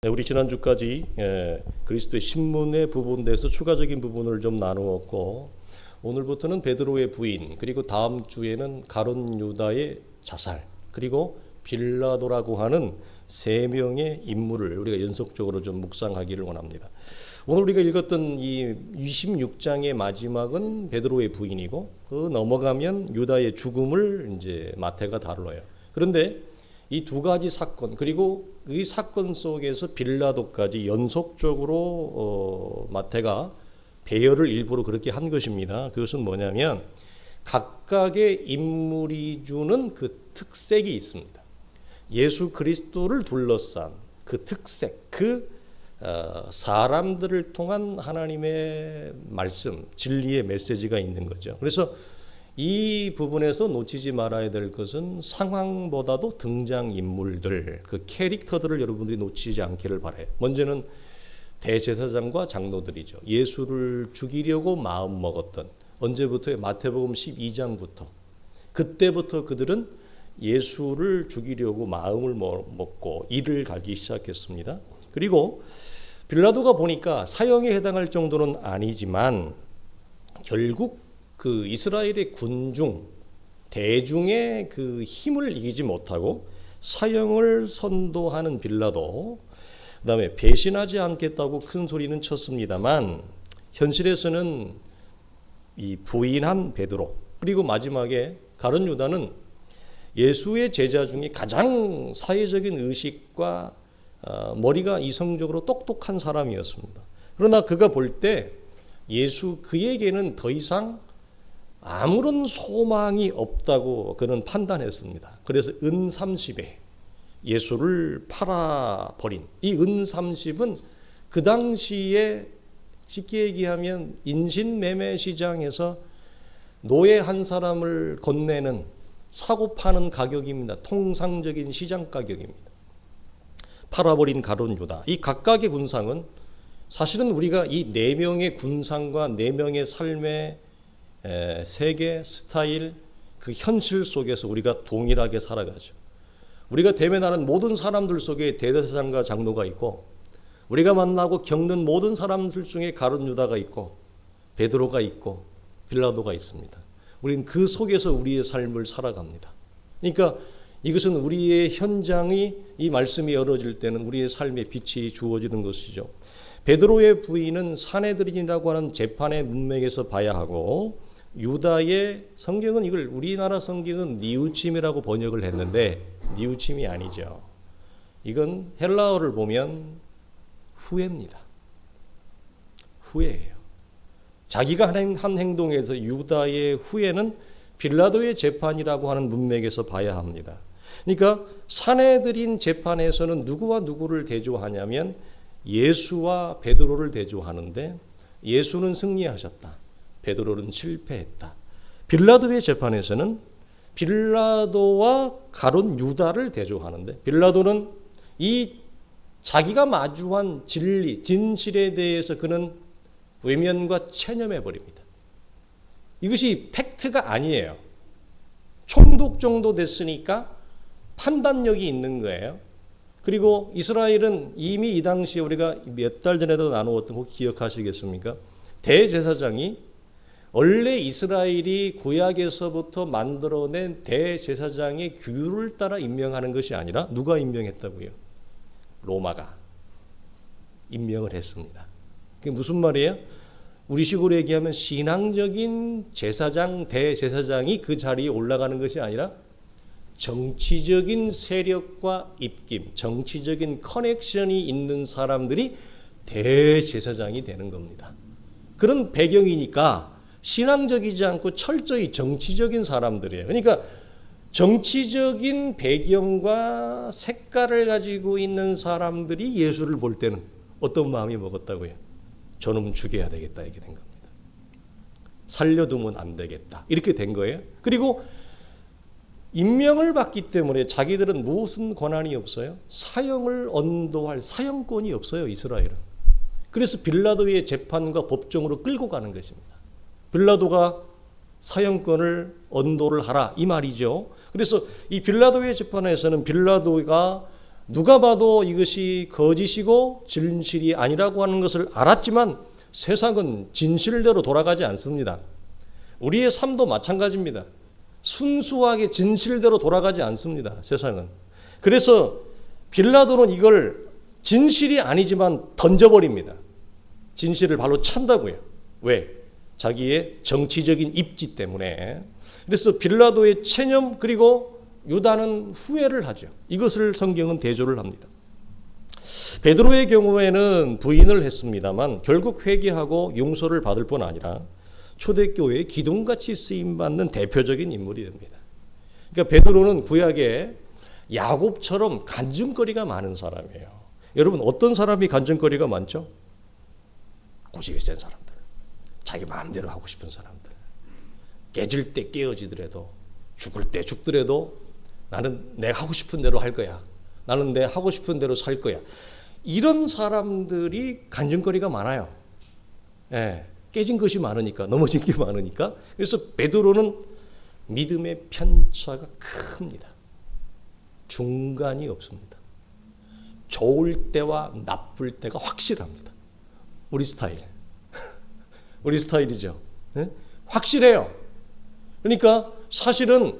네, 우리 지난주까지 그리스도의 신문의 부분에 대해서 추가적인 부분을 좀 나누었고, 오늘부터는 베드로의 부인, 그리고 다음 주에는 가룟 유다의 자살, 그리고 빌라도라고 하는 세 명의 인물을 우리가 연속적으로 좀 묵상하기를 원합니다. 오늘 우리가 읽었던 이 26장의 마지막은 베드로의 부인이고, 그 넘어가면 유다의 죽음을 이제 마태가 다뤄요. 그런데 이 두 가지 사건, 그리고 이 사건 속에서 빌라도까지 연속적으로 마태가 배열을 일부러 그렇게 한 것입니다. 그것은 뭐냐면 각각의 인물이 주는 그 특색이 있습니다. 예수 그리스도를 둘러싼 그 특색, 그 사람들을 통한 하나님의 말씀, 진리의 메시지가 있는 거죠. 그래서 이 부분에서 놓치지 말아야 될 것은 상황보다도 등장인물들, 그 캐릭터들을 여러분들이 놓치지 않기를 바라요. 먼저는 대제사장과 장로들이죠. 예수를 죽이려고 마음먹었던, 언제부터요? 마태복음 12장부터. 그때부터 그들은 예수를 죽이려고 마음을 먹고 이를 갈기 시작했습니다. 그리고 빌라도가 보니까 사형에 해당할 정도는 아니지만 결국 그 이스라엘의 군중, 대중의 그 힘을 이기지 못하고 사형을 선도하는 빌라도, 그 다음에 배신하지 않겠다고 큰 소리는 쳤습니다만 현실에서는 이 부인한 베드로, 그리고 마지막에 가룟 유다는 예수의 제자 중에 가장 사회적인 의식과 머리가 이성적으로 똑똑한 사람이었습니다. 그러나 그가 볼 때 예수 그에게는 더 이상 아무런 소망이 없다고 그는 판단했습니다. 그래서 은 30에 예수를 팔아버린, 이 은 30은 그 당시에 쉽게 얘기하면 인신매매 시장에서 노예 한 사람을 건네는 사고 파는 가격입니다. 통상적인 시장 가격입니다. 팔아버린 가룟 유다. 이 각각의 군상은 사실은 우리가 이 네 명의 군상과 네 명의 삶의 세계 스타일, 그 현실 속에서 우리가 동일하게 살아가죠. 우리가 대면하는 모든 사람들 속에 대제사장과 장로가 있고, 우리가 만나고 겪는 모든 사람들 중에 가룟 유다가 있고 베드로가 있고 빌라도가 있습니다. 우리는 그 속에서 우리의 삶을 살아갑니다. 그러니까 이것은 우리의 현장이, 이 말씀이 열어질 때는 우리의 삶의 빛이 주어지는 것이죠. 베드로의 부인은 사내들인이라고 하는 재판의 문맥에서 봐야 하고, 유다의 성경은 이걸, 우리나라 성경은 니우침이라고 번역을 했는데 니우침이 아니죠. 이건 헬라어를 보면 후회입니다. 후회예요. 자기가 한 행동에서 유다의 후회는 빌라도의 재판이라고 하는 문맥에서 봐야 합니다. 그러니까 사내들인 재판에서는 누구와 누구를 대조하냐면 예수와 베드로를 대조하는데, 예수는 승리하셨다, 베드로는 실패했다. 빌라도의 재판에서는 빌라도와 가룟 유다를 대조하는데, 빌라도는 이 자기가 마주한 진리, 진실에 대해서 그는 외면과 체념해 버립니다. 이것이 팩트가 아니에요. 총독 정도 됐으니까 판단력이 있는 거예요. 그리고 이스라엘은 이미 이 당시에 우리가 몇 달 전에도 나누었던 거 기억하시겠습니까? 대제사장이 원래 이스라엘이 구약에서부터 만들어낸 대제사장의 규율을 따라 임명하는 것이 아니라 누가 임명했다고요? 로마가 임명을 했습니다. 그게 무슨 말이에요? 우리식으로 얘기하면 신앙적인 제사장, 대제사장이 그 자리에 올라가는 것이 아니라 정치적인 세력과 입김, 정치적인 커넥션이 있는 사람들이 대제사장이 되는 겁니다. 그런 배경이니까 신앙적이지 않고 철저히 정치적인 사람들이에요. 그러니까 정치적인 배경과 색깔을 가지고 있는 사람들이 예수를 볼 때는 어떤 마음이 먹었다고요? 저놈 죽여야 되겠다, 이렇게 된 겁니다. 살려두면 안 되겠다, 이렇게 된 거예요. 그리고 임명을 받기 때문에 자기들은 무슨 권한이 없어요? 사형을 언도할 사형권이 없어요, 이스라엘은. 그래서 빌라도의 재판과 법정으로 끌고 가는 것입니다. 빌라도가 사형권을 언도를 하라, 이 말이죠. 그래서 이 빌라도의 재판에서는 빌라도가 누가 봐도 이것이 거짓이고 진실이 아니라고 하는 것을 알았지만 세상은 진실대로 돌아가지 않습니다. 우리의 삶도 마찬가지입니다. 순수하게 진실대로 돌아가지 않습니다. 세상은. 그래서 빌라도는 이걸 진실이 아니지만 던져버립니다. 진실을 발로 찬다고요. 왜? 자기의 정치적인 입지 때문에. 그래서 빌라도의 체념 그리고 유다는 후회를 하죠. 이것을 성경은 대조를 합니다. 베드로의 경우에는 부인을 했습니다만 결국 회개하고 용서를 받을 뿐 아니라 초대교회의 기둥같이 쓰임받는 대표적인 인물이 됩니다. 그러니까 베드로는 구약에 야곱처럼 간증거리가 많은 사람이에요. 여러분 어떤 사람이 간증거리가 많죠? 고집이 센 사람들, 자기 마음대로 하고 싶은 사람들, 깨질 때 깨어지더라도 죽을 때 죽더라도 나는 내가 하고 싶은 대로 할 거야. 나는 내 하고 싶은 대로 살 거야. 이런 사람들이 간증거리가 많아요. 예, 깨진 것이 많으니까, 넘어진 게 많으니까. 그래서 베드로는 믿음의 편차가 큽니다. 중간이 없습니다. 좋을 때와 나쁠 때가 확실합니다. 우리 스타일. 우리 스타일이죠. 네? 확실해요. 그러니까 사실은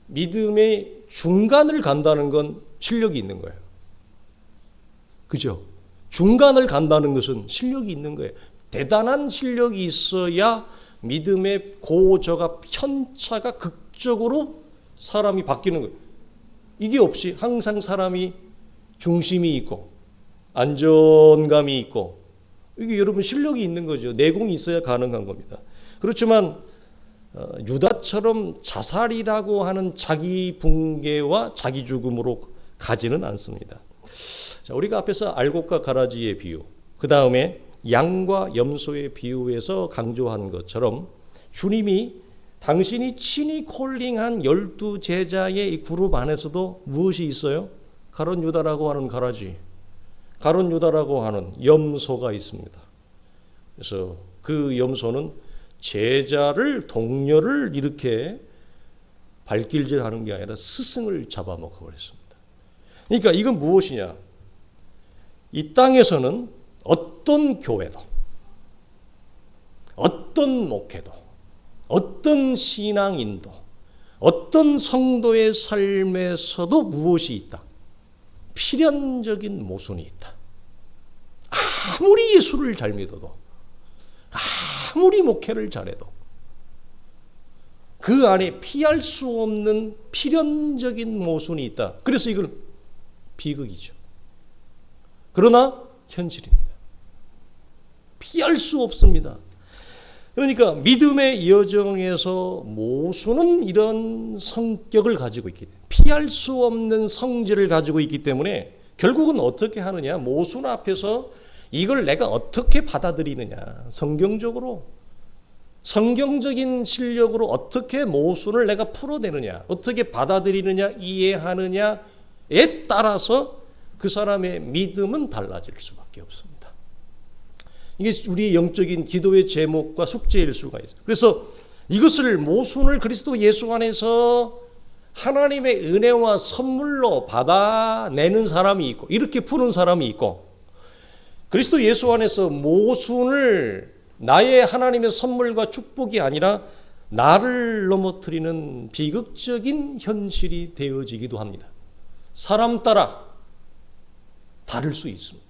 믿음의 중간을 간다는 건 실력이 있는 거예요. 그죠? 중간을 간다는 것은 실력이 있는 거예요. 대단한 실력이 있어야 믿음의 고저가 편차가 극적으로 사람이 바뀌는 거예요. 이게 없이 항상 사람이 중심이 있고 안정감이 있고 이게 여러분 실력이 있는 거죠. 내공이 있어야 가능한 겁니다. 그렇지만 유다처럼 자살이라고 하는 자기 붕괴와 자기 죽음으로 가지는 않습니다. 자, 우리가 앞에서 알곡과 가라지의 비유, 그 다음에 양과 염소의 비유에서 강조한 것처럼 주님이 당신이 친히 콜링한 12 제자의 이 그룹 안에서도 무엇이 있어요? 가룟 유다라고 하는 가라지, 가룟 유다라고 하는 염소가 있습니다. 그래서 그 염소는 제자를, 동료를 이렇게 발길질하는 게 아니라 스승을 잡아먹어 버렸습니다. 그러니까 이건 무엇이냐? 이 땅에서는 어떤 교회도, 어떤 목회도, 어떤 신앙인도, 어떤 성도의 삶에서도 무엇이 있다? 필연적인 모순이 있다. 아무리 예수를 잘 믿어도, 아무리 목회를 잘해도 그 안에 피할 수 없는 필연적인 모순이 있다. 그래서 이걸 비극이죠. 그러나 현실입니다. 피할 수 없습니다. 그러니까 믿음의 여정에서 모순은 이런 성격을 가지고 있기 때문에, 피할 수 없는 성질을 가지고 있기 때문에 결국은 어떻게 하느냐? 모순 앞에서 이걸 내가 어떻게 받아들이느냐? 성경적으로, 성경적인 실력으로 어떻게 모순을 내가 풀어내느냐? 어떻게 받아들이느냐? 이해하느냐에 따라서 그 사람의 믿음은 달라질 수밖에 없습니다. 이게 우리의 영적인 기도의 제목과 숙제일 수가 있어요. 그래서 이것을 모순을 그리스도 예수 안에서 하나님의 은혜와 선물로 받아내는 사람이 있고, 이렇게 푸는 사람이 있고, 그리스도 예수 안에서 모순을 나의 하나님의 선물과 축복이 아니라 나를 넘어뜨리는 비극적인 현실이 되어지기도 합니다. 사람 따라 다를 수 있습니다.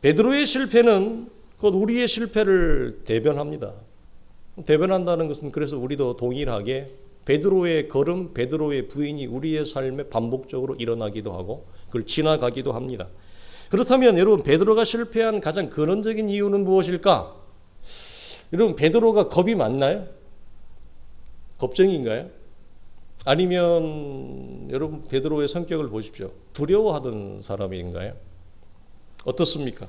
베드로의 실패는 곧 우리의 실패를 대변합니다. 대변한다는 것은 그래서 우리도 동일하게 베드로의 걸음, 베드로의 부인이 우리의 삶에 반복적으로 일어나기도 하고 그걸 지나가기도 합니다. 그렇다면 여러분, 베드로가 실패한 가장 근원적인 이유는 무엇일까? 여러분, 베드로가 겁이 많나요? 겁쟁이인가요? 아니면 여러분 베드로의 성격을 보십시오. 두려워하던 사람인가요? 어떻습니까?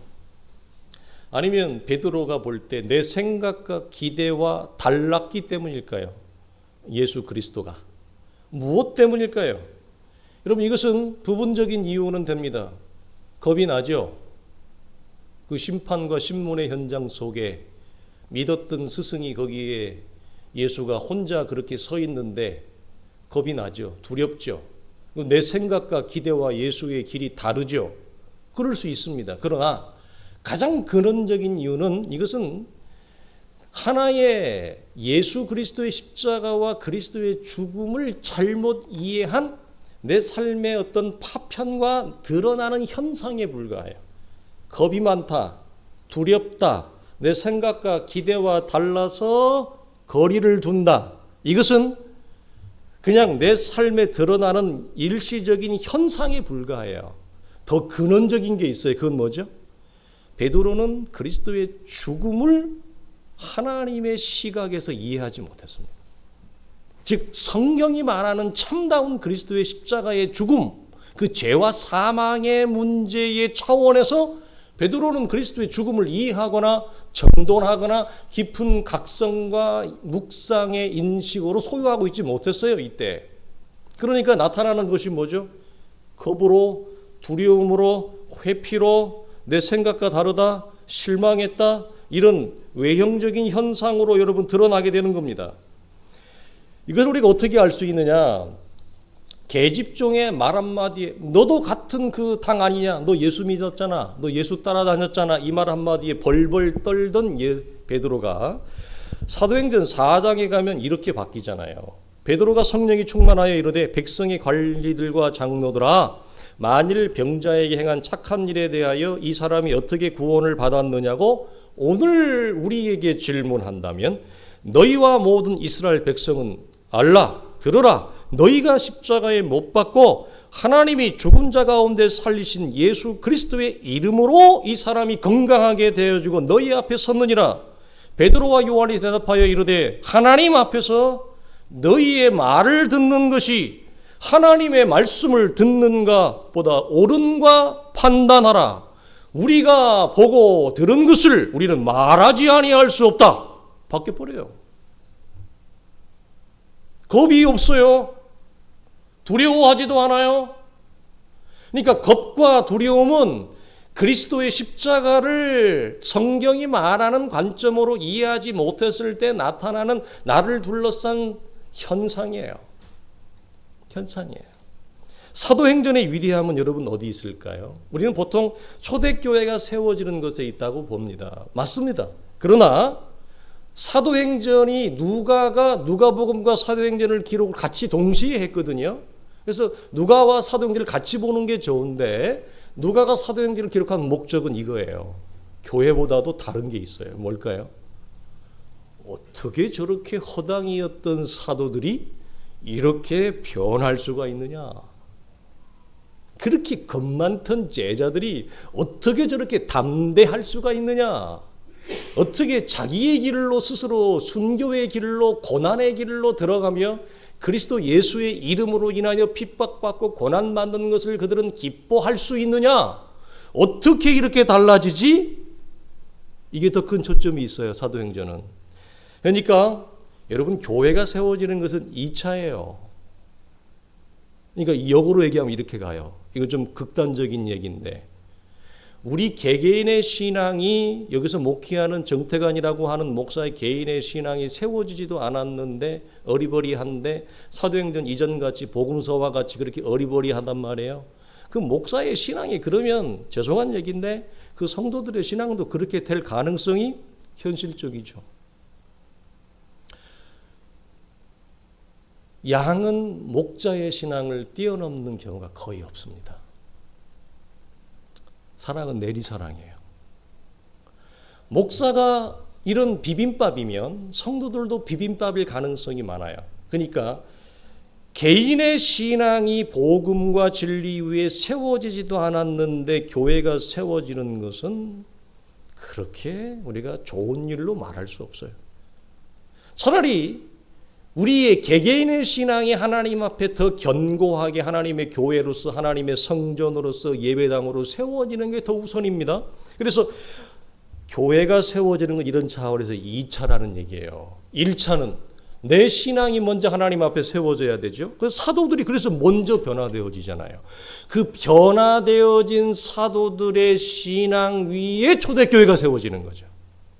아니면 베드로가 볼 때 내 생각과 기대와 달랐기 때문일까요? 예수 그리스도가. 무엇 때문일까요? 여러분, 이것은 부분적인 이유는 됩니다. 겁이 나죠? 그 심판과 신문의 현장 속에 믿었던 스승이 거기에 예수가 혼자 그렇게 서 있는데 겁이 나죠. 두렵죠. 내 생각과 기대와 예수의 길이 다르죠. 그럴 수 있습니다. 그러나 가장 근원적인 이유는 이것은 하나의 예수 그리스도의 십자가와 그리스도의 죽음을 잘못 이해한 내 삶의 어떤 파편과 드러나는 현상에 불과해요. 겁이 많다, 두렵다, 내 생각과 기대와 달라서 거리를 둔다. 이것은 그냥 내 삶에 드러나는 일시적인 현상에 불과해요. 더 근원적인 게 있어요. 그건 뭐죠? 베드로는 그리스도의 죽음을 하나님의 시각에서 이해하지 못했습니다. 즉 성경이 말하는 참다운 그리스도의 십자가의 죽음, 그 죄와 사망의 문제의 차원에서 베드로는 그리스도의 죽음을 이해하거나 정돈하거나 깊은 각성과 묵상의 인식으로 소유하고 있지 못했어요. 이때. 그러니까 나타나는 것이 뭐죠? 겁으로, 두려움으로, 회피로, 내 생각과 다르다, 실망했다, 이런 외형적인 현상으로 여러분 드러나게 되는 겁니다. 이것을 우리가 어떻게 알 수 있느냐? 계집종의 말 한마디에 너도 같은 그 당 아니냐? 너 예수 믿었잖아. 너 예수 따라다녔잖아. 이 말 한마디에 벌벌 떨던 베드로가 사도행전 4장에 가면 이렇게 바뀌잖아요. 베드로가 성령이 충만하여 이르되 백성의 관리들과 장로들아 만일 병자에게 행한 착한 일에 대하여 이 사람이 어떻게 구원을 받았느냐고 오늘 우리에게 질문한다면 너희와 모든 이스라엘 백성은 알라 들으라 너희가 십자가에 못 박고 하나님이 죽은 자 가운데 살리신 예수 그리스도의 이름으로 이 사람이 건강하게 되어지고 너희 앞에 섰느니라. 베드로와 요한이 대답하여 이르되 하나님 앞에서 너희의 말을 듣는 것이 하나님의 말씀을 듣는가 보다 옳은가 판단하라. 우리가 보고 들은 것을 우리는 말하지 아니할 수 없다. 바뀌어버려요. 겁이 없어요. 두려워하지도 않아요. 그러니까 겁과 두려움은 그리스도의 십자가를 성경이 말하는 관점으로 이해하지 못했을 때 나타나는 나를 둘러싼 현상이에요. 현상이에요. 사도행전의 위대함은 여러분 어디 있을까요? 우리는 보통 초대교회가 세워지는 것에 있다고 봅니다. 맞습니다. 그러나 사도행전이 누가복음과 사도행전을 기록을 같이 동시에 했거든요. 그래서 누가와 사도행전을 같이 보는 게 좋은데 누가가 사도행전을 기록한 목적은 이거예요. 교회보다도 다른 게 있어요. 뭘까요? 어떻게 저렇게 허당이었던 사도들이 이렇게 변할 수가 있느냐? 그렇게 겁 많던 제자들이 어떻게 저렇게 담대할 수가 있느냐? 어떻게 자기의 길로 스스로 순교의 길로 고난의 길로 들어가며 그리스도 예수의 이름으로 인하여 핍박받고 고난받는 것을 그들은 기뻐할 수 있느냐? 어떻게 이렇게 달라지지? 이게 더 큰 초점이 있어요. 사도행전은. 그러니까 여러분 교회가 세워지는 것은 2차예요. 그러니까 역으로 얘기하면 이렇게 가요. 이거 좀 극단적인 얘기인데 우리 개개인의 신앙이 여기서 목회하는 정태관이라고 하는 목사의 개인의 신앙이 세워지지도 않았는데 어리버리한데 사도행전 이전같이 복음서와 같이 그렇게 어리버리하단 말이에요. 그 목사의 신앙이 그러면 죄송한 얘기인데 그 성도들의 신앙도 그렇게 될 가능성이 현실적이죠. 양은 목자의 신앙을 뛰어넘는 경우가 거의 없습니다. 사랑은 내리사랑이에요. 목사가 이런 비빔밥이면 성도들도 비빔밥일 가능성이 많아요. 그러니까 개인의 신앙이 복음과 진리 위에 세워지지도 않았는데 교회가 세워지는 것은 그렇게 우리가 좋은 일로 말할 수 없어요. 차라리 우리의 개개인의 신앙이 하나님 앞에 더 견고하게 하나님의 교회로서 하나님의 성전으로서 예배당으로 세워지는 게 더 우선입니다. 그래서 교회가 세워지는 건 이런 차원에서 2차라는 얘기예요. 1차는 내 신앙이 먼저 하나님 앞에 세워져야 되죠. 그래서 사도들이 그래서 먼저 변화되어지잖아요. 그 변화되어진 사도들의 신앙 위에 초대교회가 세워지는 거죠.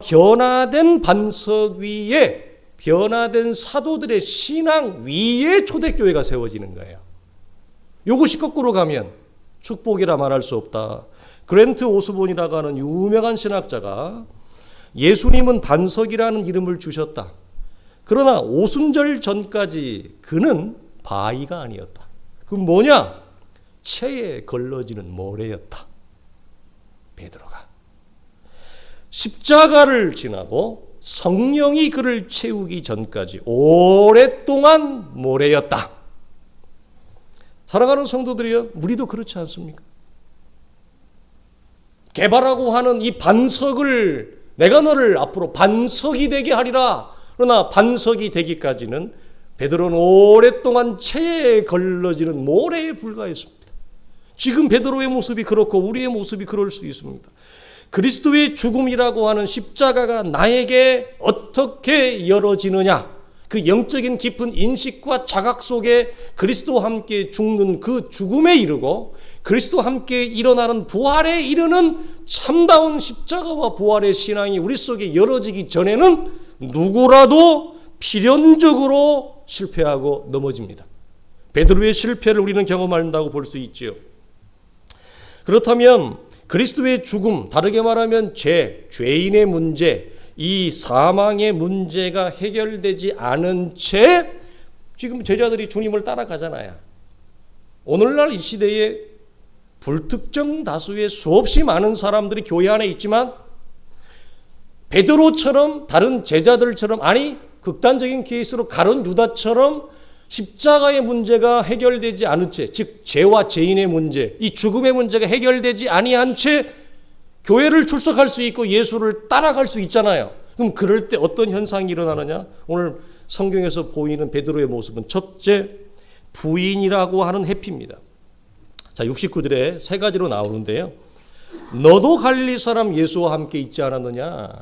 변화된 반석 위에 변화된 사도들의 신앙 위에 초대교회가 세워지는 거예요. 이것이 거꾸로 가면 축복이라 말할 수 없다. 그랜트 오스본이라고 하는 유명한 신학자가 예수님은 반석이라는 이름을 주셨다. 그러나 오순절 전까지 그는 바위가 아니었다. 그럼 뭐냐? 채에 걸러지는 모래였다. 베드로가 십자가를 지나고 성령이 그를 채우기 전까지 오랫동안 모래였다. 사랑하는 성도들이여, 우리도 그렇지 않습니까? 개발하고 하는 이 반석을 내가 너를 앞으로 반석이 되게 하리라. 그러나 반석이 되기까지는 베드로는 오랫동안 채에 걸러지는 모래에 불과했습니다. 지금 베드로의 모습이 그렇고 우리의 모습이 그럴 수 있습니다. 그리스도의 죽음이라고 하는 십자가가 나에게 어떻게 열어지느냐, 그 영적인 깊은 인식과 자각 속에 그리스도와 함께 죽는 그 죽음에 이르고 그리스도와 함께 일어나는 부활에 이르는 참다운 십자가와 부활의 신앙이 우리 속에 열어지기 전에는 누구라도 필연적으로 실패하고 넘어집니다. 베드로의 실패를 우리는 경험한다고 볼 수 있지요. 그렇다면 그리스도의 죽음, 다르게 말하면 죄인의 문제, 이 사망의 문제가 해결되지 않은 채 지금 제자들이 주님을 따라가잖아요. 오늘날 이 시대에 불특정 다수의 수없이 많은 사람들이 교회 안에 있지만 베드로처럼 다른 제자들처럼, 아니 극단적인 케이스로 가룟 유다처럼 십자가의 문제가 해결되지 않은 채, 즉 죄와 죄인의 문제, 이 죽음의 문제가 해결되지 아니한 채 교회를 출석할 수 있고 예수를 따라갈 수 있잖아요. 그럼 그럴 때 어떤 현상이 일어나느냐? 오늘 성경에서 보이는 베드로의 모습은 첫째, 부인이라고 하는 회피입니다. 자, 69절에 세 가지로 나오는데요. 너도 갈릴리 사람 예수와 함께 있지 않았느냐?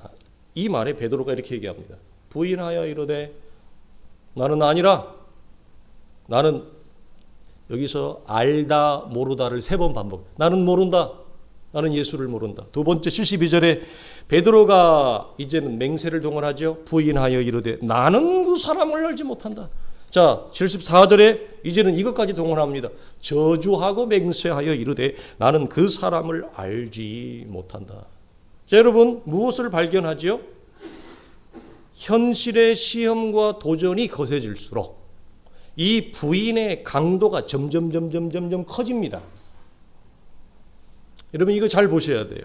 이 말에 베드로가 이렇게 얘기합니다. 부인하여 이르되 나는 아니라, 나는 여기서 알다 모르다를 3번 반복. 나는 모른다. 나는 예수를 모른다. 두 번째 72절에 베드로가 이제는 맹세를 동원하죠. 부인하여 이르되 나는 그 사람을 알지 못한다. 자, 74절에 이제는 이것까지 동원합니다. 저주하고 맹세하여 이르되 나는 그 사람을 알지 못한다. 자, 여러분 무엇을 발견하지요? 현실의 시험과 도전이 거세질수록 이 부인의 강도가 점점 커집니다. 여러분 이거 잘 보셔야 돼요.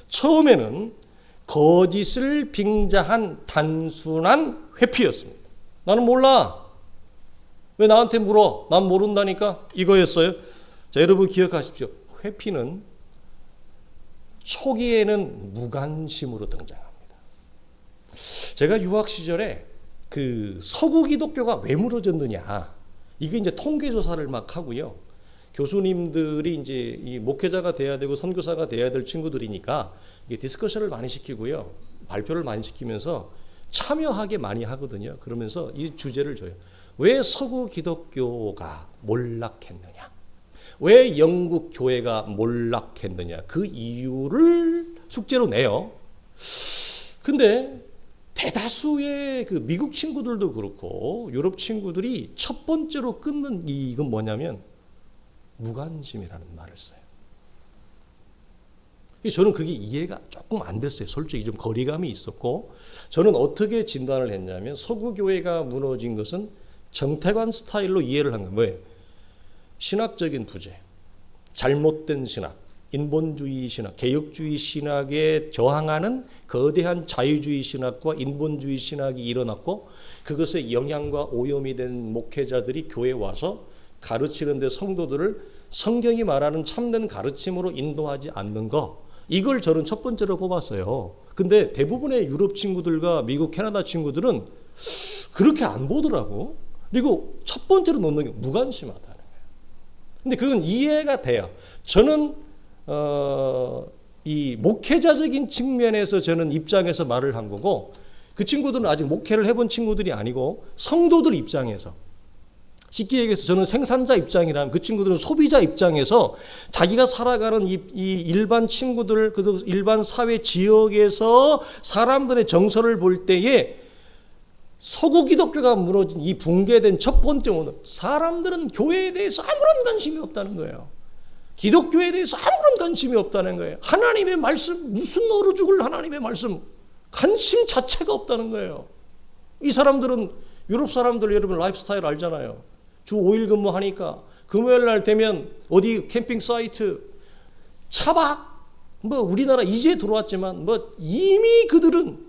처음에는 거짓을 빙자한 단순한 회피였습니다. 나는 몰라. 왜 나한테 물어? 난 모른다니까. 이거였어요. 자, 여러분 기억하십시오. 회피는 초기에는 무관심으로 등장합니다. 제가 유학 시절에 그 서구 기독교가 왜 무너졌느냐, 이게 이제 통계 조사를 막 하고요. 교수님들이 이제 이 목회자가 돼야 되고 선교사가 돼야 될 친구들이니까 이게 디스커션을 많이 시키고요, 발표를 많이 시키면서 참여하게 많이 하거든요. 그러면서 이 주제를 줘요. 왜 서구 기독교가 몰락했느냐? 왜 영국 교회가 몰락했느냐? 그 이유를 숙제로 내요. 근데 대다수의 그 미국 친구들도 그렇고 유럽 친구들이 첫 번째로 끊는 이건 뭐냐면 무관심이라는 말을 써요. 저는 그게 이해가 조금 안 됐어요. 솔직히 좀 거리감이 있었고, 저는 어떻게 진단을 했냐면 서구 교회가 무너진 것은 정태관 스타일로 이해를 한 거예요. 뭐예요? 신학적인 부재, 잘못된 신학, 인본주의 신학, 개혁주의 신학에 저항하는 거대한 자유주의 신학과 인본주의 신학이 일어났고, 그것에 영향과 오염이 된 목회자들이 교회에 와서 가르치는데 성도들을 성경이 말하는 참된 가르침으로 인도하지 않는 거, 이걸 저는 첫 번째로 뽑았어요. 근데 대부분의 유럽 친구들과 미국, 캐나다 친구들은 그렇게 안 보더라고. 그리고 첫 번째로 놓는 게 무관심하다는 거예요. 근데 그건 이해가 돼요. 저는 이 목회자적인 측면에서 저는 입장에서 말을 한 거고, 그 친구들은 아직 목회를 해본 친구들이 아니고 성도들 입장에서, 쉽게 얘기해서 저는 생산자 입장이라면 그 친구들은 소비자 입장에서 자기가 살아가는 이 일반 친구들, 그 일반 사회 지역에서 사람들의 정서를 볼 때에 서구 기독교가 무너진 이 붕괴된 첫 번째 원은 사람들은 교회에 대해서 아무런 관심이 없다는 거예요. 기독교에 대해서 아무런 관심이 없다는 거예요. 하나님의 말씀, 무슨 얼어 죽을 하나님의 말씀, 관심 자체가 없다는 거예요. 이 사람들은, 유럽 사람들 여러분 라이프 스타일 알잖아요. 주 5일 근무하니까 금요일 날 되면 어디 캠핑 사이트 차박, 뭐 우리나라 이제 들어왔지만 뭐 이미 그들은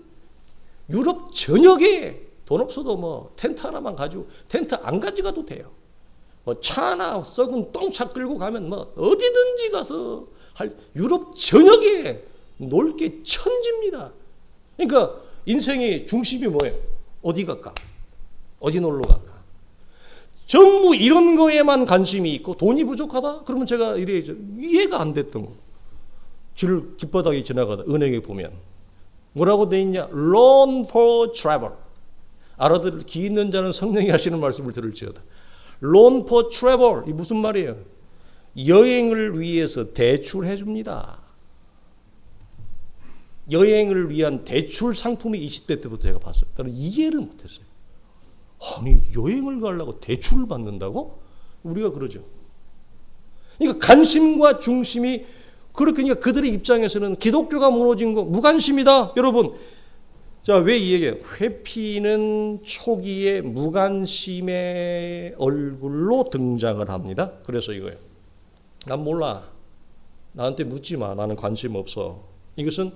유럽 전역에 돈 없어도 뭐 텐트 하나만 가지고, 텐트 안 가져가도 돼요. 뭐 차 하나 썩은 똥차 끌고 가면 뭐 어디든지 가서 유럽 전역에 놀 게 천지입니다. 그러니까 인생의 중심이 뭐예요? 어디 갈까? 어디 놀러 갈까? 전부 이런 거에만 관심이 있고, 돈이 부족하다? 그러면 제가 이해가 안 됐던 거. 길바닥에 지나가다 은행에 보면 뭐라고 돼 있냐? Loan for travel. 알아들을 기 있는 자는 성령이 하시는 말씀을 들을지어다. Loan for travel. 이 무슨 말이에요? 여행을 위해서 대출해 줍니다. 여행을 위한 대출 상품이 20대 때부터 제가 봤어요. 나는 이해를 못했어요. 아니, 여행을 가려고 대출을 받는다고? 우리가 그러죠. 그러니까 관심과 중심이 그렇게, 그러니까 그들의 입장에서는 기독교가 무너진 거 무관심이다. 여러분, 자, 왜 이 얘기예요? 회피는 초기에 무관심의 얼굴로 등장을 합니다. 그래서 이거예요. 난 몰라. 나한테 묻지 마. 나는 관심 없어. 이것은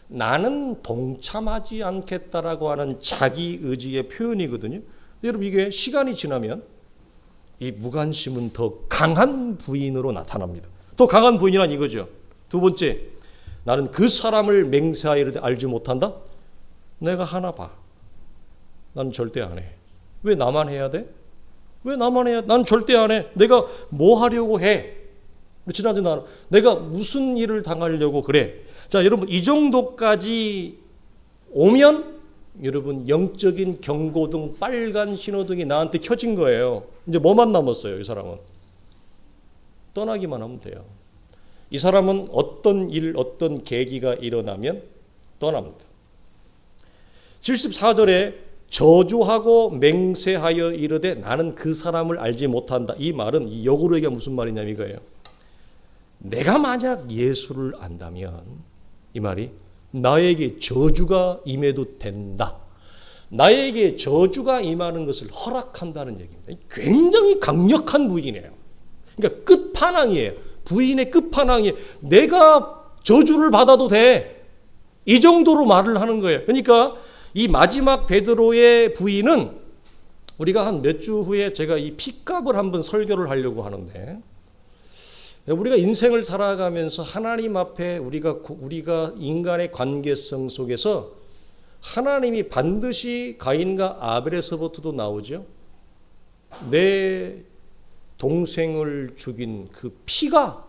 나는 동참하지 않겠다라고 하는 자기 의지의 표현이거든요. 여러분, 이게 시간이 지나면 이 무관심은 더 강한 부인으로 나타납니다. 더 강한 부인이란 이거죠. 두 번째, 나는 그 사람을 맹세하여 알지 못한다? 내가 하나 봐. 난 절대 안 해. 왜 나만 해야 돼? 왜 나만 해야 돼? 난 절대 안 해. 내가 뭐 하려고 해? 지난주에 내가 무슨 일을 당하려고 그래? 자, 여러분, 이 정도까지 오면 여러분 영적인 경고등, 빨간 신호등이 나한테 켜진 거예요. 이제 뭐만 남았어요? 이 사람은 떠나기만 하면 돼요. 이 사람은 어떤 일, 어떤 계기가 일어나면 떠납니다. 74절에 저주하고 맹세하여 이르되 나는 그 사람을 알지 못한다. 이 말은, 이 역으로 얘기하면 무슨 말이냐면 이거예요. 내가 만약 예수를 안다면, 이 말이 나에게 저주가 임해도 된다. 나에게 저주가 임하는 것을 허락한다는 얘기입니다. 굉장히 강력한 부인이에요. 그러니까 끝판왕이에요. 부인의 끝판왕이에요. 내가 저주를 받아도 돼. 이 정도로 말을 하는 거예요. 그러니까 이 마지막 베드로의 부인은 우리가 한 몇 주 후에 제가 이 핏값을 한번 설교를 하려고 하는데, 우리가 인생을 살아가면서 하나님 앞에 우리가 인간의 관계성 속에서 하나님이 반드시 가인과 아벨에서부터도 나오죠. 내 동생을 죽인 그 피가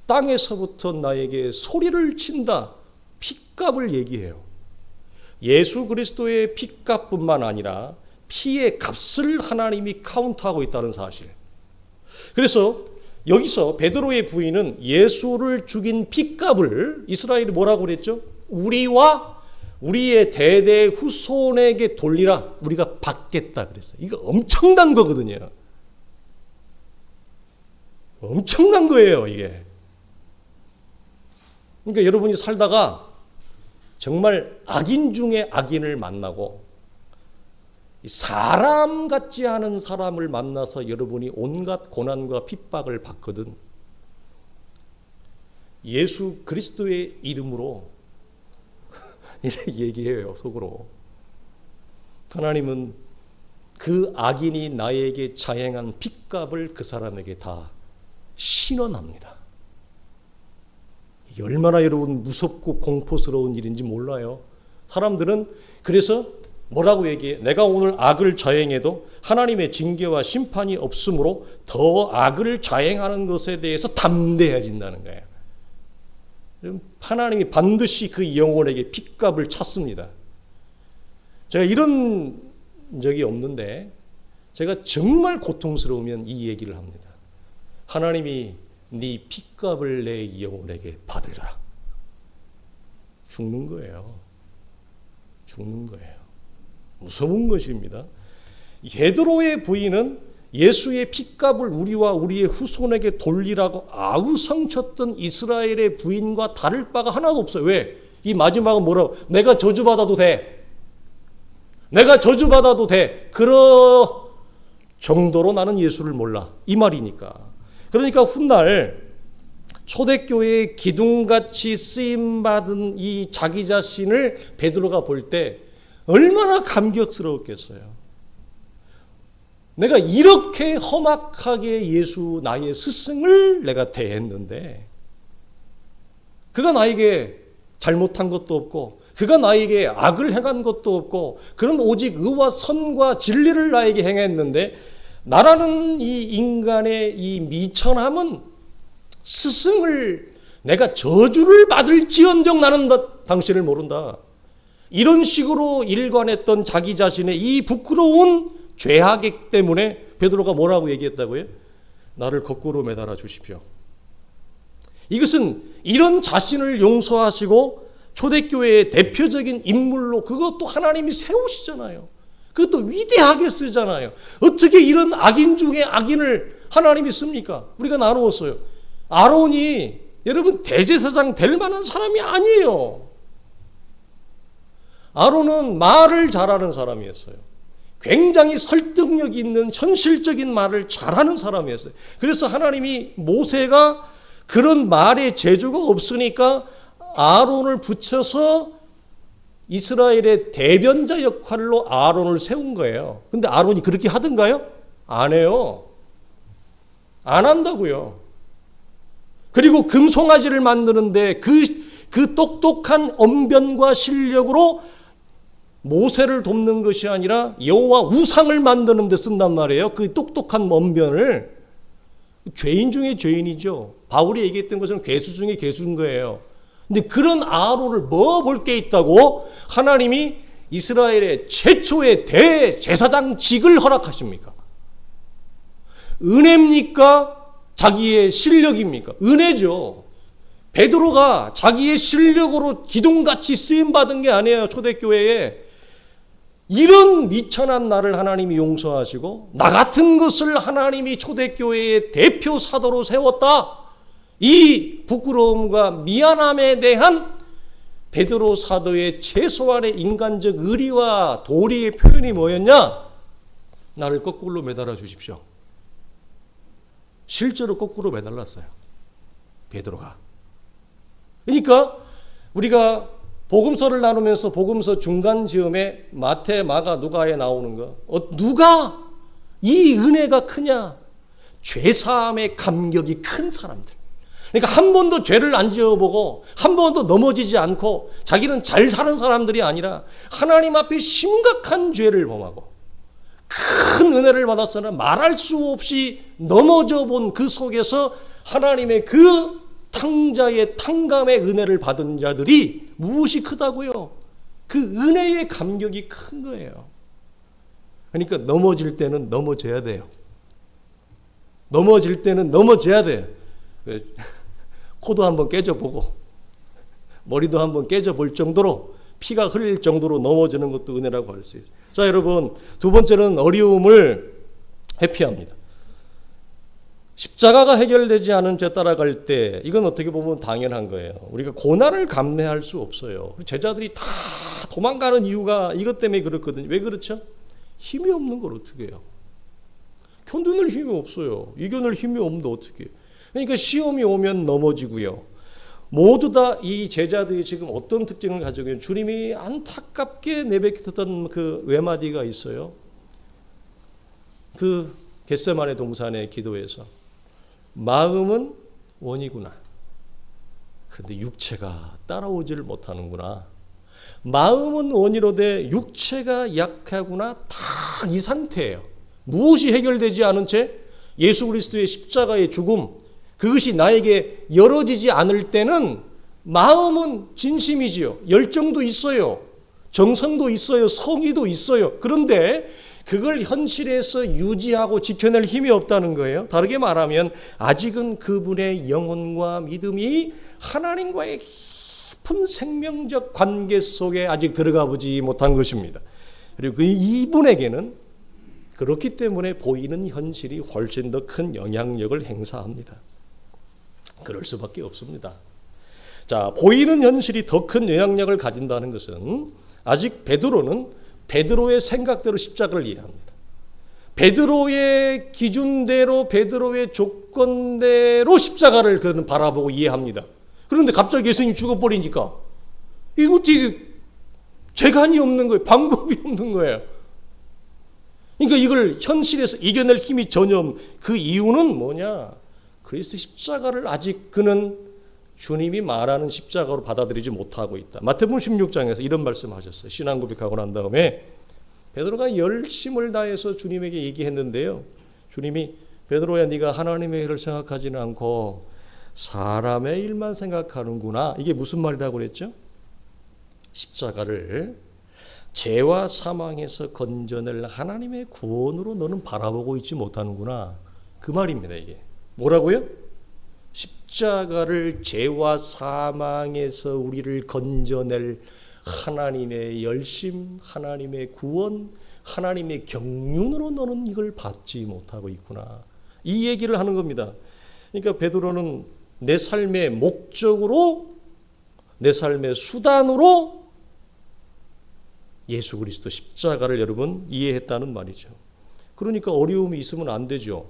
땅에서부터 나에게 소리를 친다. 핏값을 얘기해요. 예수 그리스도의 핏값뿐만 아니라 피의 값을 하나님이 카운트하고 있다는 사실. 그래서 여기서 베드로의 부인은 예수를 죽인 핏값을 이스라엘이 뭐라고 그랬죠? 우리와 우리의 대대 후손에게 돌리라. 우리가 받겠다 그랬어요. 이거 엄청난 거거든요. 엄청난 거예요, 이게. 그러니까 여러분이 살다가 정말 악인 중에 악인을 만나고 사람 같지 않은 사람을 만나서 여러분이 온갖 고난과 핍박을 받거든, 예수 그리스도의 이름으로 이렇게 얘기해요, 속으로. 하나님은 그 악인이 나에게 자행한 핏값을 그 사람에게 다 신원합니다. 이게 얼마나 여러분 무섭고 공포스러운 일인지 몰라요. 사람들은 그래서 뭐라고 얘기해? 내가 오늘 악을 자행해도 하나님의 징계와 심판이 없으므로 더 악을 자행하는 것에 대해서 담대해진다는 거예요. 하나님이 반드시 그 영혼에게 핏값을 찾습니다. 제가 이런 적이 없는데 제가 정말 고통스러우면 이 얘기를 합니다. 하나님이 네 핏값을 내 영혼에게 받으라. 죽는 거예요. 죽는 거예요. 무서운 것입니다. 베드로의 부인은 예수의 핏값을 우리와 우리의 후손에게 돌리라고 아우성쳤던 이스라엘의 부인과 다를 바가 하나도 없어요. 왜? 이 마지막은 뭐라고? 내가 저주받아도 돼. 내가 저주받아도 돼. 그러 정도로 나는 예수를 몰라. 이 말이니까. 그러니까 훗날 초대교회의 기둥같이 쓰임받은 이 자기 자신을 베드로가 볼 때 얼마나 감격스러웠겠어요. 내가 이렇게 험악하게 예수 나의 스승을 내가 대했는데 그가 나에게 잘못한 것도 없고 그가 나에게 악을 행한 것도 없고 그런 오직 의와 선과 진리를 나에게 행했는데 나라는 이 인간의 이 미천함은 스승을 내가 저주를 받을지언정 나는 당신을 모른다. 이런 식으로 일관했던 자기 자신의 이 부끄러운 죄악이기 때문에 베드로가 뭐라고 얘기했다고요? 나를 거꾸로 매달아 주십시오. 이것은 이런 자신을 용서하시고 초대교회의 대표적인 인물로 그것도 하나님이 세우시잖아요. 그것도 위대하게 쓰잖아요. 어떻게 이런 악인 중에 악인을 하나님이 씁니까? 우리가 나누었어요. 아론이 여러분 대제사장 될 만한 사람이 아니에요. 아론은 말을 잘하는 사람이었어요. 굉장히 설득력 있는 현실적인 말을 잘하는 사람이었어요. 그래서 하나님이 모세가 그런 말의 재주가 없으니까 아론을 붙여서 이스라엘의 대변자 역할로 아론을 세운 거예요. 근데 아론이 그렇게 하던가요? 안 해요. 안 한다고요. 그리고 금송아지를 만드는데 그 똑똑한 언변과 실력으로 모세를 돕는 것이 아니라 여호와 우상을 만드는 데 쓴단 말이에요. 그 똑똑한 언변을. 죄인 중에 죄인이죠. 바울이 얘기했던 것은 괴수 중에 괴수인 거예요. 근데 그런 아론을 뭐 볼 게 있다고 하나님이 이스라엘의 최초의 대제사장직을 허락하십니까? 은혜입니까? 자기의 실력입니까? 은혜죠. 베드로가 자기의 실력으로 기둥같이 쓰임받은 게 아니에요. 초대교회에. 이런 미천한 나를 하나님이 용서하시고 나 같은 것을 하나님이 초대교회의 대표 사도로 세웠다. 이 부끄러움과 미안함에 대한 베드로 사도의 최소한의 인간적 의리와 도리의 표현이 뭐였냐? 나를 거꾸로 매달아 주십시오. 실제로 거꾸로 매달랐어요. 베드로가. 그러니까 우리가 복음서를 나누면서 복음서 중간 즈음에 마태, 마가, 누가에 나오는 거. 누가 이 은혜가 크냐? 죄사함의 감격이 큰 사람들. 그러니까 한 번도 죄를 안 지어보고 한 번도 넘어지지 않고 자기는 잘 사는 사람들이 아니라 하나님 앞에 심각한 죄를 범하고 큰 은혜를 받았으나 말할 수 없이 넘어져 본 그 속에서 하나님의 그 탕자의 탕감의 은혜를 받은 자들이 무엇이 크다고요? 그 은혜의 감격이 큰 거예요. 그러니까 넘어질 때는 넘어져야 돼요. 넘어질 때는 넘어져야 돼요. 코도 한번 깨져보고 머리도 한번 깨져볼 정도로 피가 흘릴 정도로 넘어지는 것도 은혜라고 할 수 있어요. 자, 여러분, 두 번째는 어려움을 회피합니다. 십자가가 해결되지 않은 죄 따라갈 때 이건 어떻게 보면 당연한 거예요. 우리가 고난을 감내할 수 없어요. 제자들이 다 도망가는 이유가 이것 때문에 그렇거든요. 왜 그렇죠? 힘이 없는 걸 어떻게 해요? 견뎌낼 힘이 없어요. 이겨낼 힘이 없는데 어떻게 해요? 그러니까 시험이 오면 넘어지고요. 모두 다 이 제자들이 지금 어떤 특징을 가지고 있는 주님이 안타깝게 내뱉었던 그 외마디가 있어요. 그 겟세마네 동산의 기도에서 마음은 원이구나. 그런데 육체가 따라오지를 못하는구나. 마음은 원이로되 육체가 약하구나. 다 이 상태예요. 무엇이 해결되지 않은 채 예수 그리스도의 십자가의 죽음, 그것이 나에게 열어지지 않을 때는 마음은 진심이지요. 열정도 있어요. 정성도 있어요. 성의도 있어요. 그런데 그걸 현실에서 유지하고 지켜낼 힘이 없다는 거예요. 다르게 말하면 아직은 그분의 영혼과 믿음이 하나님과의 깊은 생명적 관계 속에 아직 들어가 보지 못한 것입니다. 그리고 이분에게는 그렇기 때문에 보이는 현실이 훨씬 더 큰 영향력을 행사합니다. 그럴 수밖에 없습니다. 자, 보이는 현실이 더 큰 영향력을 가진다는 것은 아직 베드로는 베드로의 생각대로 십자가를 이해합니다. 베드로의 기준대로, 베드로의 조건대로 십자가를 그는 바라보고 이해합니다. 그런데 갑자기 예수님이 죽어버리니까 이거 어떻게 재간이 없는 거예요. 방법이 없는 거예요. 그러니까 이걸 현실에서 이겨낼 힘이 전혀 없는 그 이유는 뭐냐? 그리스도 십자가를 아직 그는 주님이 말하는 십자가로 받아들이지 못하고 있다. 마태복음 16장에서 이런 말씀하셨어요. 신앙 고백하고 난 다음에 베드로가 열심을 다해서 주님에게 얘기했는데요. 주님이 베드로야 네가 하나님의 일을 생각하지는 않고 사람의 일만 생각하는구나. 이게 무슨 말이라고 그랬죠? 십자가를 죄와 사망에서 건져낼 하나님의 구원으로 너는 바라보고 있지 못하는구나. 그 말입니다. 이게 뭐라고요? 십자가를 죄와 사망에서 우리를 건져낼 하나님의 열심, 하나님의 구원, 하나님의 경륜으로 너는 이걸 받지 못하고 있구나. 이 얘기를 하는 겁니다. 그러니까 베드로는 내 삶의 목적으로, 내 삶의 수단으로 예수 그리스도 십자가를 여러분 이해했다는 말이죠. 그러니까 어려움이 있으면 안 되죠.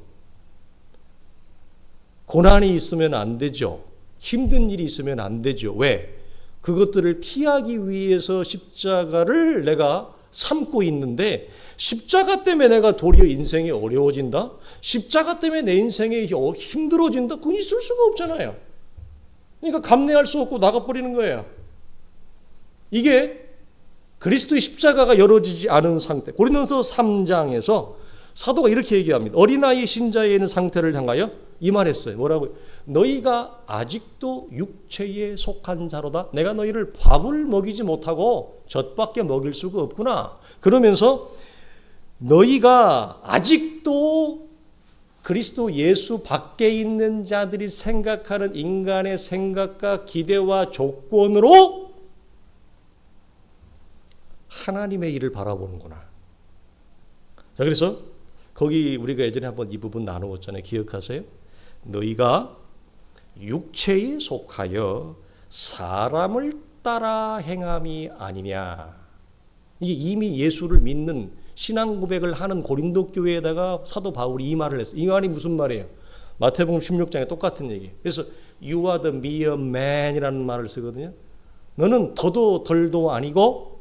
고난이 있으면 안 되죠. 힘든 일이 있으면 안 되죠. 왜? 그것들을 피하기 위해서 십자가를 내가 삼고 있는데 십자가 때문에 내가 도리어 인생이 어려워진다? 십자가 때문에 내 인생이 힘들어진다? 그건 있을 수가 없잖아요. 그러니까 감내할 수 없고 나가버리는 거예요. 이게 그리스도의 십자가가 열어지지 않은 상태. 고린도서 3장에서 사도가 이렇게 얘기합니다. 어린아이 신자에 있는 상태를 향하여 이 말했어요. 뭐라고요? 너희가 아직도 육체에 속한 자로다. 내가 너희를 밥을 먹이지 못하고 젖밖에 먹일 수가 없구나. 그러면서 너희가 아직도 그리스도 예수 밖에 있는 자들이 생각하는 인간의 생각과 기대와 조건으로 하나님의 일을 바라보는구나. 자, 그래서 거기 우리가 예전에 한번 이 부분 나누었잖아요. 기억하세요? 너희가 육체에 속하여 사람을 따라 행함이 아니냐. 이게 이미 예수를 믿는 신앙 고백을 하는 고린도 교회에다가 사도 바울이 이 말을 했어요. 이 말이 무슨 말이에요? 마태복음 16장에 똑같은 얘기. 그래서 You are the mere man이라는 말을 쓰거든요. 너는 더도 덜도 아니고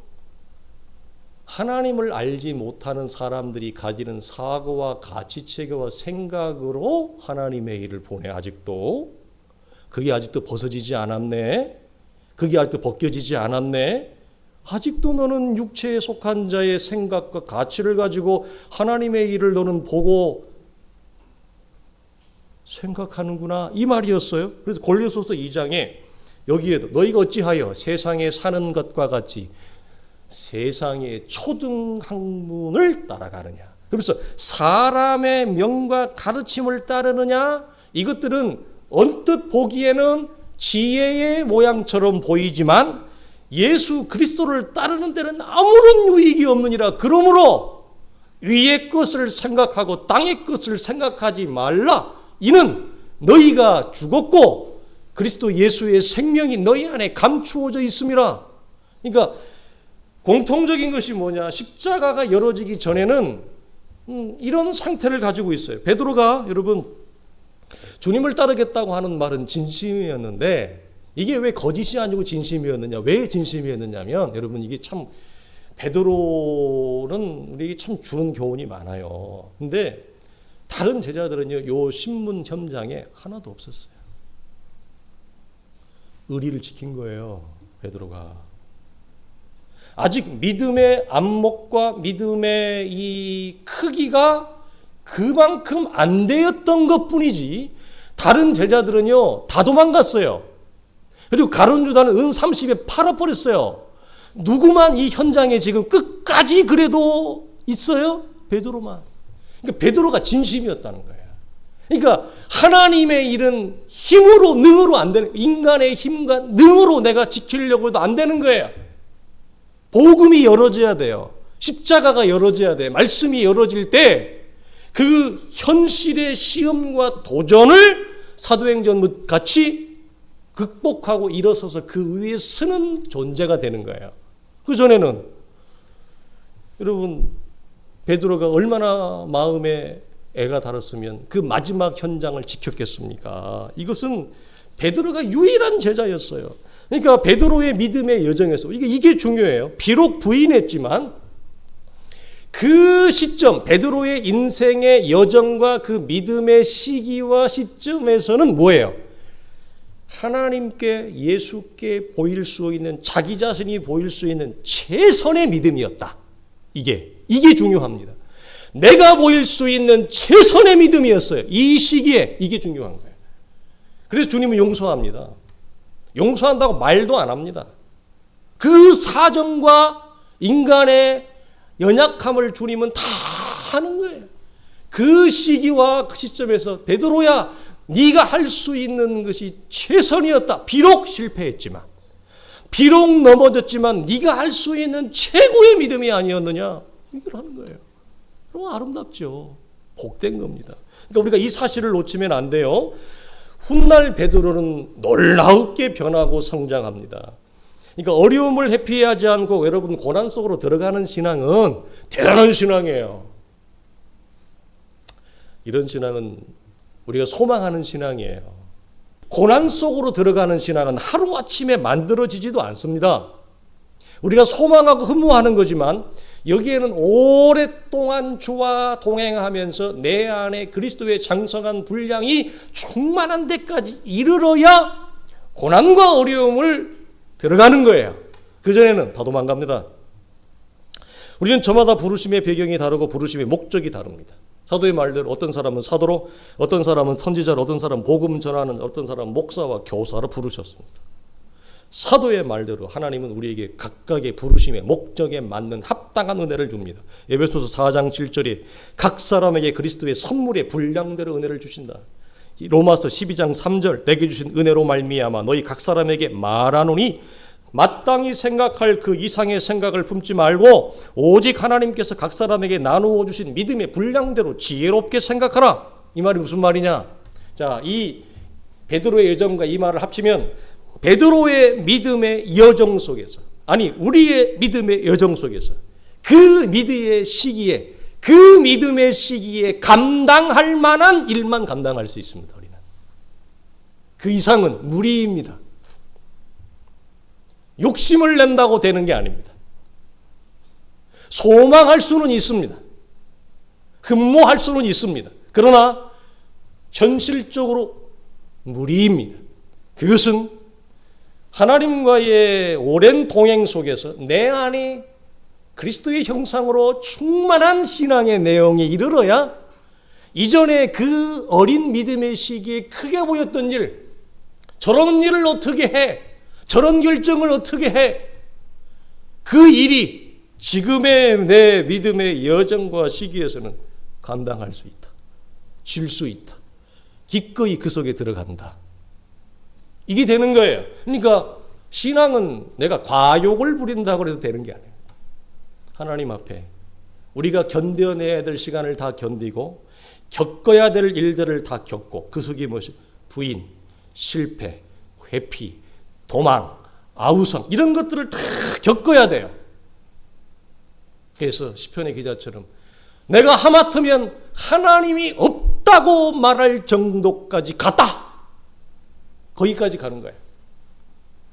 하나님을 알지 못하는 사람들이 가지는 사고와 가치체계와 생각으로 하나님의 일을 보내. 아직도 그게 아직도 벗어지지 않았네. 그게 아직도 벗겨지지 않았네. 아직도 너는 육체에 속한 자의 생각과 가치를 가지고 하나님의 일을 너는 보고 생각하는구나. 이 말이었어요. 그래서 골로새서 2장에 여기에도 너희가 어찌하여 세상에 사는 것과 같이 세상의 초등학문을 따라가느냐. 그래서 사람의 명과 가르침을 따르느냐. 이것들은 언뜻 보기에는 지혜의 모양처럼 보이지만 예수 그리스도를 따르는 데는 아무런 유익이 없느니라. 그러므로 위의 것을 생각하고 땅의 것을 생각하지 말라. 이는 너희가 죽었고 그리스도 예수의 생명이 너희 안에 감추어져 있음이라. 그러니까 공통적인 것이 뭐냐? 십자가가 열어지기 전에는 이런 상태를 가지고 있어요. 베드로가 여러분 주님을 따르겠다고 하는 말은 진심이었는데 이게 왜 거짓이 아니고 진심이었느냐? 왜 진심이었느냐면 여러분 이게 참 베드로는 우리에게 참 주는 교훈이 많아요. 근데 다른 제자들은요, 요 신문 현장에 하나도 없었어요. 의리를 지킨 거예요, 베드로가. 아직 믿음의 안목과 믿음의 이 크기가 그만큼 안 되었던 것뿐이지 다른 제자들은요 다 도망갔어요. 그리고 가룟 유다는 은 30에 팔아버렸어요. 누구만 이 현장에 지금 끝까지 그래도 있어요? 베드로만. 그러니까 베드로가 진심이었다는 거예요. 그러니까 하나님의 일은 힘으로 능으로 안 되는, 인간의 힘과 능으로 내가 지키려고 해도 안 되는 거예요. 복음이 열어져야 돼요. 십자가가 열어져야 돼. 말씀이 열어질 때 그 현실의 시험과 도전을 사도행전 같이 극복하고 일어서서 그 위에 서는 존재가 되는 거예요. 그 전에는 여러분 베드로가 얼마나 마음에 애가 달았으면 그 마지막 현장을 지켰겠습니까? 이것은 베드로가 유일한 제자였어요. 그러니까 베드로의 믿음의 여정에서 이게 중요해요. 비록 부인했지만 그 시점, 베드로의 인생의 여정과 그 믿음의 시기와 시점에서는 뭐예요? 하나님께, 예수께 보일 수 있는, 자기 자신이 보일 수 있는 최선의 믿음이었다. 이게 중요합니다. 내가 보일 수 있는 최선의 믿음이었어요. 이 시기에 이게 중요한 거예요. 그래서 주님은 용서합니다. 용서한다고 말도 안 합니다. 그 사정과 인간의 연약함을 주님은 다 하는 거예요. 그 시기와 그 시점에서 베드로야, 네가 할 수 있는 것이 최선이었다. 비록 실패했지만, 비록 넘어졌지만 네가 할 수 있는 최고의 믿음이 아니었느냐, 이걸 하는 거예요. 너무 아름답죠. 복된 겁니다. 그러니까 우리가 이 사실을 놓치면 안 돼요. 훗날 베드로는 놀랍게 변하고 성장합니다. 그러니까 어려움을 회피하지 않고 여러분 고난 속으로 들어가는 신앙은 대단한 신앙이에요. 이런 신앙은 우리가 소망하는 신앙이에요. 고난 속으로 들어가는 신앙은 하루아침에 만들어지지도 않습니다. 우리가 소망하고 흠모하는 거지만 여기에는 오랫동안 주와 동행하면서 내 안에 그리스도의 장성한 분량이 충만한 데까지 이르러야 고난과 어려움을 들어가는 거예요. 그전에는 다 도망갑니다. 우리는 저마다 부르심의 배경이 다르고 부르심의 목적이 다릅니다. 사도의 말대로 어떤 사람은 사도로, 어떤 사람은 선지자로, 어떤 사람은 복음 전하는, 어떤 사람은 목사와 교사로 부르셨습니다. 사도의 말대로 하나님은 우리에게 각각의 부르심의 목적에 맞는 합당한 은혜를 줍니다. 에베소서 4장 7절에 각 사람에게 그리스도의 선물의 분량대로 은혜를 주신다. 로마서 12장 3절 내게 주신 은혜로 말미암아 너희 각 사람에게 말하노니 마땅히 생각할 그 이상의 생각을 품지 말고 오직 하나님께서 각 사람에게 나누어 주신 믿음의 분량대로 지혜롭게 생각하라. 이 말이 무슨 말이냐? 자, 이 베드로의 여정과 이 말을 합치면 베드로의 믿음의 여정 속에서, 아니 우리의 믿음의 여정 속에서 그 믿음의 시기에 감당할 만한 일만 감당할 수 있습니다. 우리는 그 이상은 무리입니다. 욕심을 낸다고 되는 게 아닙니다. 소망할 수는 있습니다. 흠모할 수는 있습니다. 그러나 현실적으로 무리입니다. 그것은 하나님과의 오랜 동행 속에서 내 안에 그리스도의 형상으로 충만한 신앙의 내용에 이르러야 이전에 그 어린 믿음의 시기에 크게 보였던 일, 저런 일을 어떻게 해? 저런 결정을 어떻게 해? 그 일이 지금의 내 믿음의 여정과 시기에서는 감당할 수 있다. 질 수 있다. 기꺼이 그 속에 들어간다. 이게 되는 거예요. 그러니까 신앙은 내가 과욕을 부린다고 해서 되는 게 아니에요. 하나님 앞에 우리가 견뎌내야 될 시간을 다 견디고 겪어야 될 일들을 다 겪고 그 속에 무엇이 부인, 실패, 회피, 도망, 아우성 이런 것들을 다 겪어야 돼요. 그래서 시편의 기자처럼 내가 하마터면 하나님이 없다고 말할 정도까지 갔다. 거기까지 가는 거예요.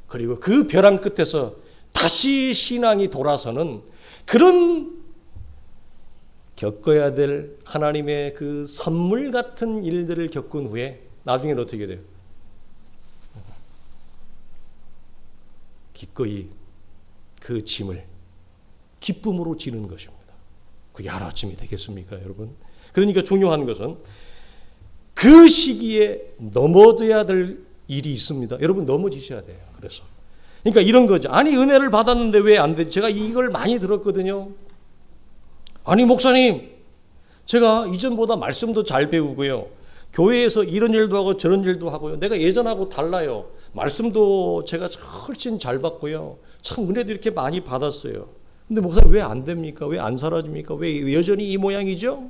그리고 그 벼랑 끝에서 다시 신앙이 돌아서는 그런 겪어야 될 하나님의 그 선물 같은 일들을 겪은 후에 나중에는 어떻게 돼요? 기꺼이 그 짐을 기쁨으로 지는 것입니다. 그게 하루아침이 되겠습니까, 여러분? 그러니까 중요한 것은 그 시기에 넘어져야 될 일이 있습니다. 여러분 넘어지셔야 돼요. 그래서 그러니까 이런 거죠. 아니 은혜를 받았는데 왜 안 되지? 제가 이걸 많이 들었거든요. 아니 목사님, 제가 이전보다 말씀도 잘 배우고요. 교회에서 이런 일도 하고 저런 일도 하고요. 내가 예전하고 달라요. 말씀도 제가 훨씬 잘 받고요. 참 은혜도 이렇게 많이 받았어요. 근데 목사님 왜 안 됩니까? 왜 안 사라집니까? 왜 여전히 이 모양이죠?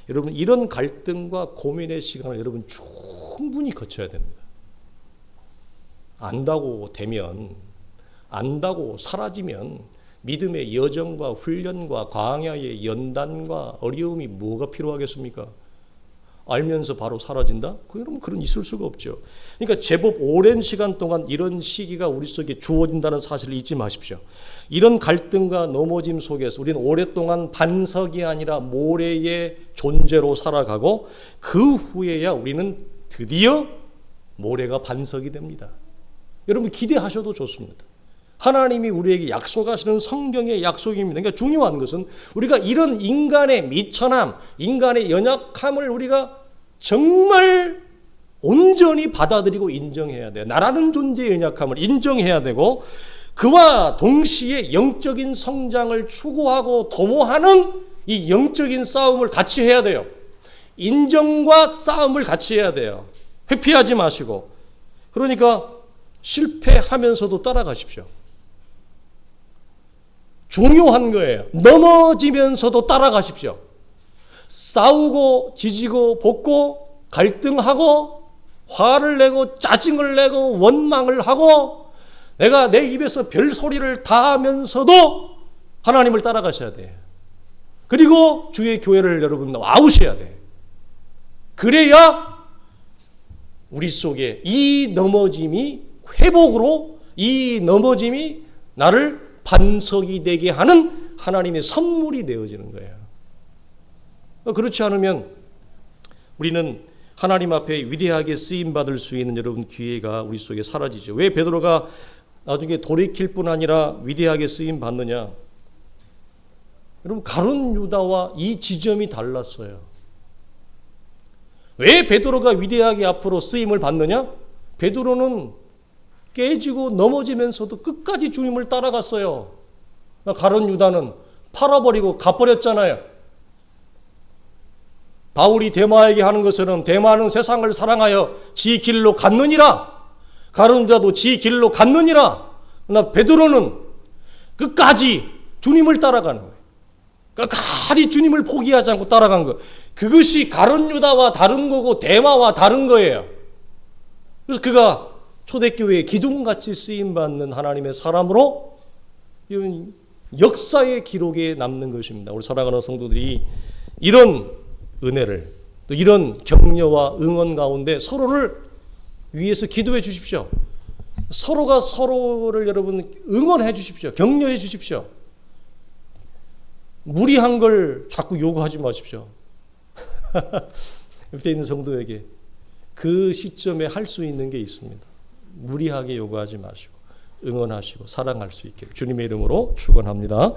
여러분, 이런 갈등과 고민의 시간을 여러분 충분히 거쳐야 됩니다. 안다고 되면, 안다고 사라지면 믿음의 여정과 훈련과 광야의 연단과 어려움이 뭐가 필요하겠습니까? 알면서 바로 사라진다? 여러분, 그런 있을 수가 없죠. 그러니까 제법 오랜 시간 동안 이런 시기가 우리 속에 주어진다는 사실을 잊지 마십시오. 이런 갈등과 넘어짐 속에서 우리는 오랫동안 반석이 아니라 모래의 존재로 살아가고 그 후에야 우리는 드디어 모래가 반석이 됩니다. 여러분, 기대하셔도 좋습니다. 하나님이 우리에게 약속하시는 성경의 약속입니다. 그러니까 중요한 것은 우리가 이런 인간의 미천함, 인간의 연약함을 우리가 정말 온전히 받아들이고 인정해야 돼요. 나라는 존재의 연약함을 인정해야 되고 그와 동시에 영적인 성장을 추구하고 도모하는 이 영적인 싸움을 같이 해야 돼요. 인정과 싸움을 같이 해야 돼요. 회피하지 마시고. 그러니까 실패하면서도 따라가십시오. 중요한 거예요. 넘어지면서도 따라가십시오. 싸우고 지지고 볶고 갈등하고 화를 내고 짜증을 내고 원망을 하고 내가 내 입에서 별소리를 다 하면서도 하나님을 따라가셔야 돼요. 그리고 주의 교회를 여러분 아우셔야 돼요. 그래야 우리 속에 이 넘어짐이 회복으로, 이 넘어짐이 나를 반석이 되게 하는 하나님의 선물이 되어지는 거예요. 그렇지 않으면 우리는 하나님 앞에 위대하게 쓰임받을 수 있는 여러분 기회가 우리 속에 사라지죠. 왜 베드로가 나중에 돌이킬 뿐 아니라 위대하게 쓰임받느냐? 여러분, 가룟 유다와 이 지점이 달랐어요. 왜 베드로가 위대하게 앞으로 쓰임을 받느냐? 베드로는 깨지고 넘어지면서도 끝까지 주님을 따라갔어요. 가룟 유다는 팔아버리고 가버렸잖아요. 바울이 데마에게 하는 것처럼 데마는 세상을 사랑하여 지 길로 갔느니라. 가룟 유다도 지 길로 갔느니라. 그러나 베드로는 끝까지 주님을 따라가는 거예요. 끝까지 주님을 포기하지 않고 따라간 거. 그것이 가룟 유다와 다른 거고 데마와 다른 거예요. 그래서 그가 초대교회에 기둥같이 쓰임받는 하나님의 사람으로 역사의 기록에 남는 것입니다. 우리 사랑하는 성도들이 이런 은혜를, 또 이런 격려와 응원 가운데 서로를 위해서 기도해 주십시오. 서로가 서로를 여러분 응원해 주십시오. 격려해 주십시오. 무리한 걸 자꾸 요구하지 마십시오. 옆에 있는 성도에게 그 시점에 할 수 있는 게 있습니다. 무리하게 요구하지 마시고 응원하시고 사랑할 수 있기를 주님의 이름으로 축원합니다.